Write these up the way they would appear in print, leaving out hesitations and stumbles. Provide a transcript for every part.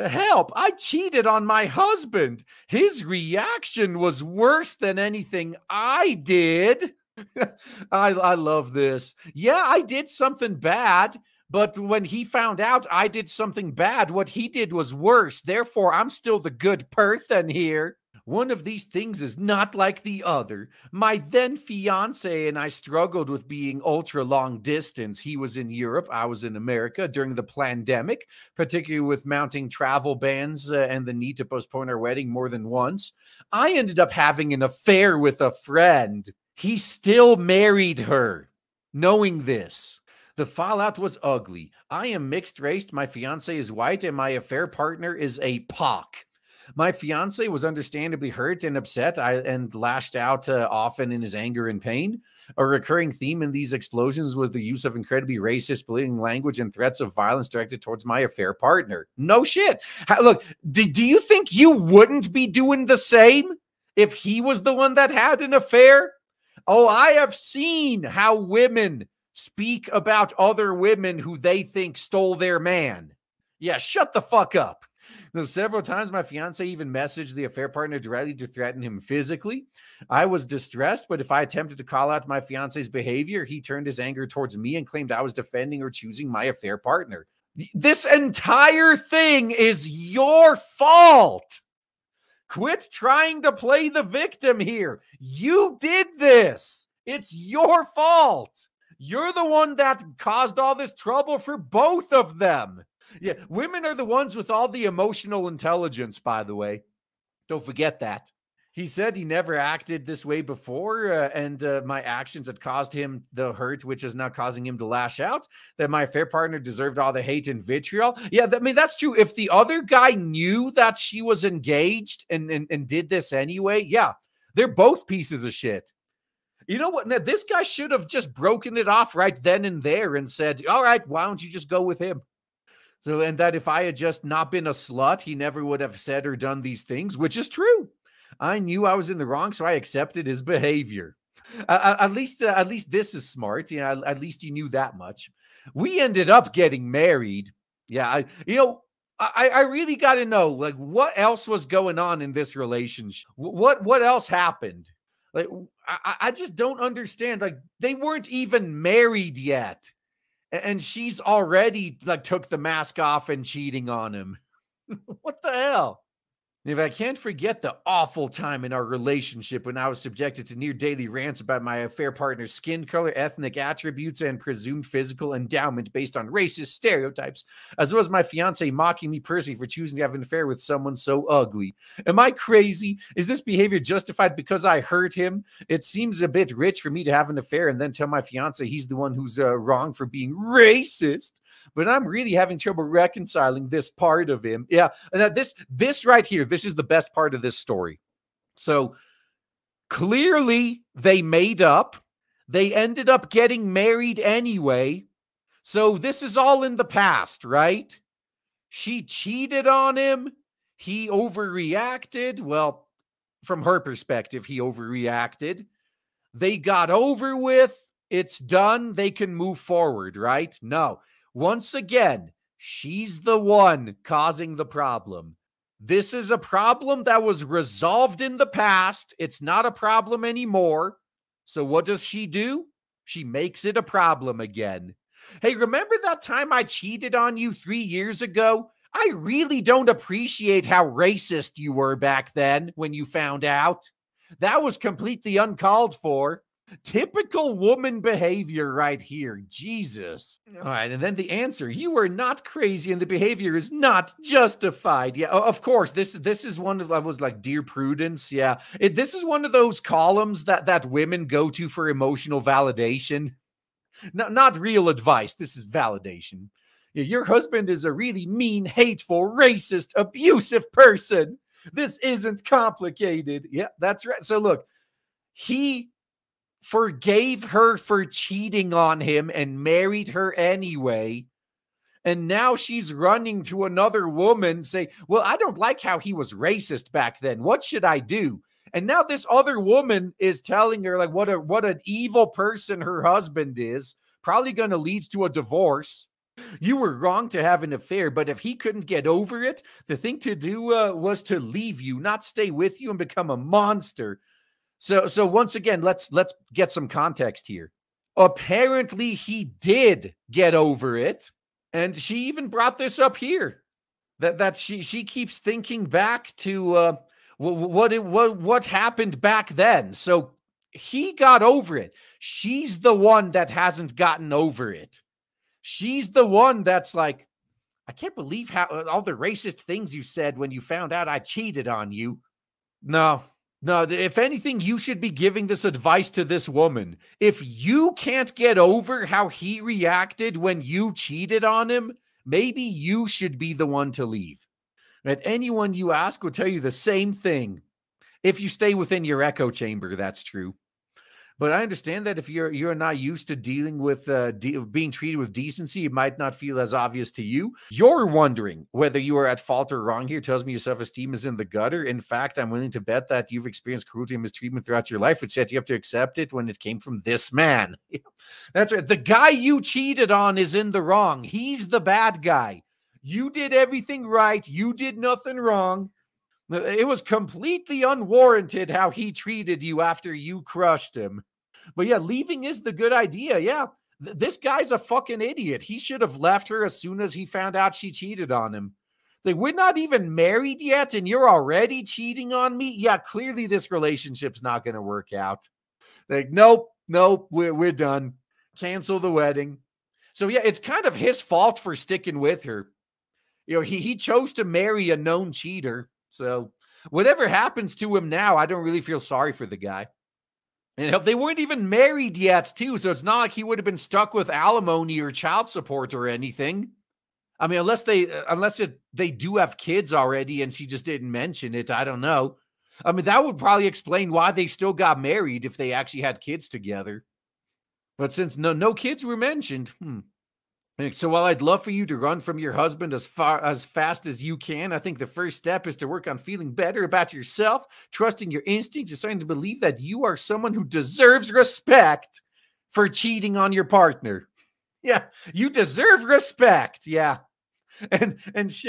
Help, I cheated on my husband. His reaction was worse than anything I did. I love this. Yeah, I did something bad, but when he found out I did something bad, what he did was worse. Therefore, I'm still the good person here. One of these things is not like the other. My then fiance and I struggled with being ultra long distance. He was in Europe, I was in America during the pandemic, particularly with mounting travel bans and the need to postpone our wedding more than once. I ended up having an affair with a friend. He still married her, knowing this. The fallout was ugly. I am mixed race, my fiance is white, and my affair partner is a POC. My fiance was understandably hurt and upset and lashed out often in his anger and pain. A recurring theme in these explosions was the use of incredibly racist, bullying language and threats of violence directed towards my affair partner. No shit. Look, do you think you wouldn't be doing the same if he was the one that had an affair? Oh, I have seen how women speak about other women who they think stole their man. Yeah, shut the fuck up. Several times, my fiance even messaged the affair partner directly to threaten him physically. I was distressed, but if I attempted to call out my fiance's behavior, he turned his anger towards me and claimed I was defending or choosing my affair partner. This entire thing is your fault. Quit trying to play the victim here. You did this. It's your fault. You're the one that caused all this trouble for both of them. Yeah, women are the ones with all the emotional intelligence, by the way. Don't forget that. He said he never acted this way before, and my actions had caused him the hurt, which is now causing him to lash out, that my affair partner deserved all the hate and vitriol. Yeah, I mean, that's true. If the other guy knew that she was engaged and did this anyway, yeah, they're both pieces of shit. You know what? Now, this guy should have just broken it off right then and there and said, all right, why don't you just go with him? So, and that if I had just not been a slut, he never would have said or done these things, which is true. I knew I was in the wrong, so I accepted his behavior. At least this is smart. You know, at least you knew that much. We ended up getting married. Yeah, I really got to know, like, what else was going on in this relationship? What else happened? Like, I just don't understand. Like, they weren't even married yet. And she's already like took the mask off and cheating on him. What the hell? If I can't forget the awful time in our relationship when I was subjected to near daily rants about my affair partner's skin color, ethnic attributes, and presumed physical endowment based on racist stereotypes, as well as my fiance mocking me personally for choosing to have an affair with someone so ugly. Am I crazy? Is this behavior justified because I hurt him? It seems a bit rich for me to have an affair and then tell my fiance he's the one who's wrong for being racist. But I'm really having trouble reconciling this part of him. Yeah, and this right here, this is the best part of this story. So clearly they made up. They ended up getting married anyway. So this is all in the past, right? She cheated on him. He overreacted. Well, from her perspective, he overreacted. They got over with. It's done. They can move forward, right? No. Once again, she's the one causing the problem. This is a problem that was resolved in the past. It's not a problem anymore. So what does she do? She makes it a problem again. Hey, remember that time I cheated on you 3 years ago? I really don't appreciate how racist you were back then when you found out. That was completely uncalled for. Typical woman behavior right here. Jesus. All right, and then the answer. You are not crazy and the behavior is not justified. Yeah, of course. This is one of, I was like, Dear Prudence. Yeah, this is one of those columns that women go to for emotional validation. Not real advice. This is validation. Yeah, your husband is a really mean, hateful, racist, abusive person. This isn't complicated. Yeah, that's right. So look, he forgave her for cheating on him and married her anyway. And now she's running to another woman say, well, I don't like how he was racist back then. What should I do? And now this other woman is telling her like what an evil person her husband is, probably going to lead to a divorce. You were wrong to have an affair, but if he couldn't get over it, the thing to do was to leave you, not stay with you and become a monster. So once again, let's get some context here. Apparently, he did get over it, and she even brought this up here. That she keeps thinking back to what happened back then. So he got over it. She's the one that hasn't gotten over it. She's the one that's like, I can't believe how all the racist things you said when you found out I cheated on you. No, no. If anything, you should be giving this advice to this woman. If you can't get over how he reacted when you cheated on him, maybe you should be the one to leave. And anyone you ask will tell you the same thing. If you stay within your echo chamber, that's true. But I understand that if you're not used to dealing with being treated with decency, it might not feel as obvious to you. You're wondering whether you are at fault or wrong here. Tells me your self-esteem is in the gutter. In fact, I'm willing to bet that you've experienced cruelty and mistreatment throughout your life, which set you up to accept it when it came from this man. That's right. The guy you cheated on is in the wrong. He's the bad guy. You did everything right. You did nothing wrong. It was completely unwarranted how he treated you after you crushed him. But yeah, leaving is the good idea. Yeah, this guy's a fucking idiot. He should have left her as soon as he found out she cheated on him. Like, we're not even married yet, and you're already cheating on me? Yeah, clearly this relationship's not going to work out. Like, nope, we're done. Cancel the wedding. So yeah, it's kind of his fault for sticking with her. You know, he chose to marry a known cheater. So whatever happens to him now, I don't really feel sorry for the guy. And they weren't even married yet, too. So it's not like he would have been stuck with alimony or child support or anything. I mean, unless they do have kids already and she just didn't mention it. I don't know. I mean, that would probably explain why they still got married if they actually had kids together. But since no kids were mentioned, So while I'd love for you to run from your husband as fast as you can, I think the first step is to work on feeling better about yourself, trusting your instincts, and starting to believe that you are someone who deserves respect for cheating on your partner. Yeah, you deserve respect. Yeah, and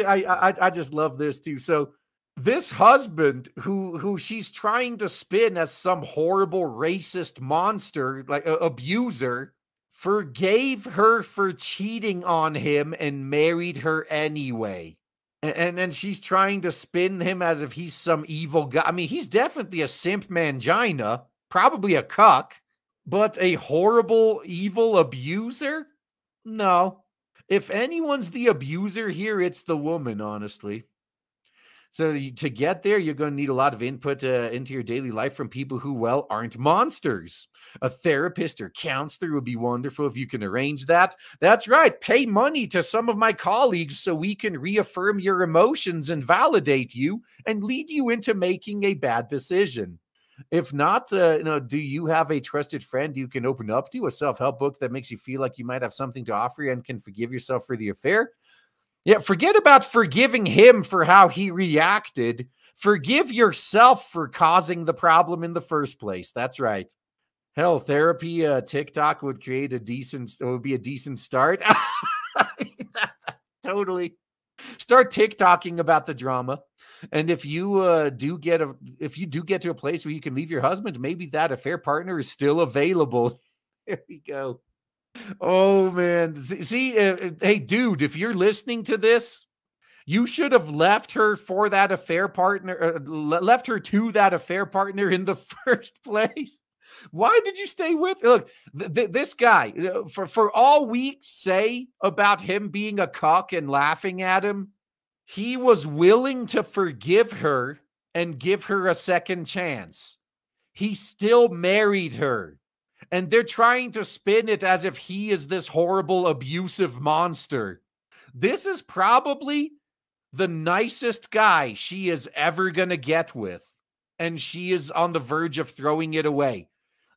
I just love this too. So this husband who she's trying to spin as some horrible racist monster, like abuser, forgave her for cheating on him and married her anyway. And then she's trying to spin him as if he's some evil guy. I mean, he's definitely a simp mangina, probably a cuck, but a horrible, evil abuser? No. If anyone's the abuser here, it's the woman, honestly. So to get there, you're going to need a lot of input into your daily life from people who, well, aren't monsters. A therapist or counselor would be wonderful if you can arrange that. That's right. Pay money to some of my colleagues so we can reaffirm your emotions and validate you and lead you into making a bad decision. If not, do you have a trusted friend you can open up to, a self-help book that makes you feel like you might have something to offer and can forgive yourself for the affair? Yeah, forget about forgiving him for how he reacted. Forgive yourself for causing the problem in the first place. That's right. Hell, therapy, TikTok would be a decent start. Totally. Start TikToking about the drama. And if you do get to a place where you can leave your husband, maybe that affair partner is still available. There we go. Oh man. See, hey dude, if you're listening to this, you should have left her for that affair partner, left her to that affair partner in the first place. Why did you stay with? Look, this guy, for all we say about him being a cuck and laughing at him, he was willing to forgive her and give her a second chance. He still married her. And they're trying to spin it as if he is this horrible, abusive monster. This is probably the nicest guy she is ever going to get with. And she is on the verge of throwing it away.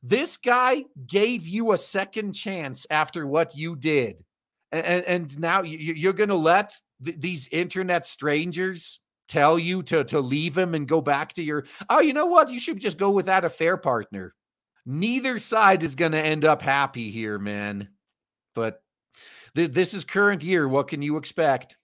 This guy gave you a second chance after what you did. And now you're going to let these internet strangers tell you to leave him and go back to your, oh, you know what? You should just go with that affair partner. Neither side is going to end up happy here, man. But This is current year. What can you expect?